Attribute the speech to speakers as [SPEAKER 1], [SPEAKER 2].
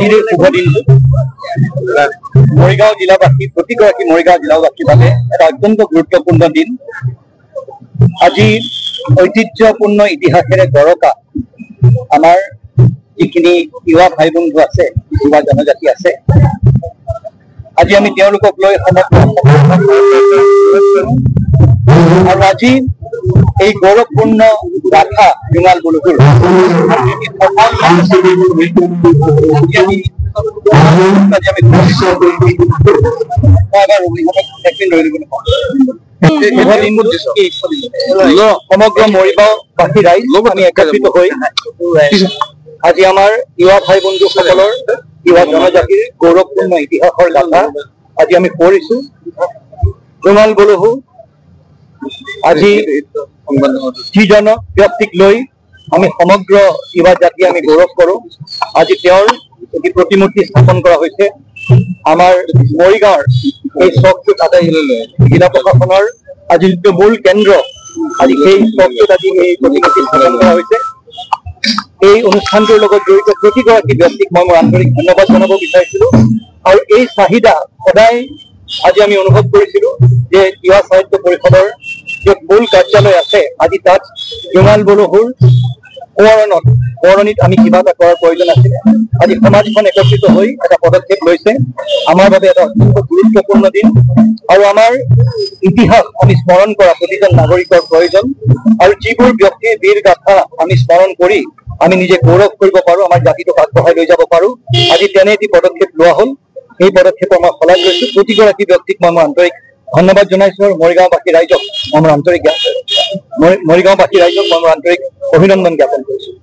[SPEAKER 1] আজিৰ শুভ দিনটো মৰিগাঁও জিলাবাসী প্ৰতিগৰাকী মৰিগাঁও জিলাবাসীৰ বাবে এটা অত্যন্ত গুৰুত্বপূৰ্ণ দিন। আজি ঐতিহ্যপূৰ্ণ ইতিহাসেৰে গৰকা আমাৰ যিখিনি তিৱা ভাই বন্ধু আছে, তিৱা জনজাতি আছে, আজি আমি তেওঁলোকক লৈ আৰু আজি এই গৌৰৱপূৰ্ণ গাথা জোঙাল বলহুৰ সমগ্ৰ মৰিগাঁওবাসী ৰাইজ আমি একত্ৰিত হৈ আজি আমাৰ তিৱা ভাই বন্ধুসকলৰ তিৱা জনজাতিৰ গৌৰৱপূৰ্ণ ইতিহাসৰ গাথা আজি আমি পঢ়িছো। জোঙাল বলহু আজি যিজন ব্যক্তিক লৈ আমি সমগ্ৰ তিৱা জাতি আমি গৌৰৱ কৰোঁ। আজি তেওঁৰ এটি প্ৰতিমূৰ্তি স্থাপন কৰা হৈছে আমাৰ মৰিগাঁৱৰ এই চকটোত। জিলা প্ৰশাসনৰ আজি যিটো মূল কেন্দ্ৰ, আজি সেই চকটোত আজি এই প্ৰতিমূৰ্তি স্থাপন কৰা হৈছে। এই অনুষ্ঠানটোৰ লগত জড়িত প্ৰতিগৰাকী ব্যক্তিক মই মোৰ আন্তৰিক ধন্যবাদ জনাব বিচাৰিছিলো। আৰু এই চাহিদা সদায় আজি আমি অনুভৱ কৰিছিলো যে তিৱা সাহিত্য পৰিষদৰ য'ত মূল কাৰ্যালয় আছে, আজি তাত জোঙাল বলহুৰ সোঁৱৰণিত আমি কিবা এটা কৰাৰ প্ৰয়োজন আছিলে। আজি সমাজখন একত্ৰিত হৈ এটা পদক্ষেপ লৈছে। আমাৰ বাবে এটা অত্যন্ত গুৰুত্বপূৰ্ণ দিন আৰু আমাৰ ইতিহাস আমি স্মৰণ কৰা প্ৰতিজন নাগৰিকৰ প্ৰয়োজন। আৰু যিবোৰ ব্যক্তিৰ বীৰ গাথা আমি স্মৰণ কৰি আমি নিজে গৌৰৱ কৰিব পাৰোঁ, আমাৰ জাতিটোক আগবঢ়াই লৈ যাব পাৰোঁ, আজি তেনে এটি পদক্ষেপ লোৱা হ'ল। এই পদক্ষেপৰ মই শলাগ লৈছোঁ। প্ৰতিগৰাকী ব্যক্তিক মই মোৰ আন্তৰিক ধন্যবাদ জনাইছোঁ আৰু মৰিগাঁওবাসী ৰাইজক মই মোৰ আন্তৰিক অভিনন্দন জ্ঞাপন কৰিছোঁ।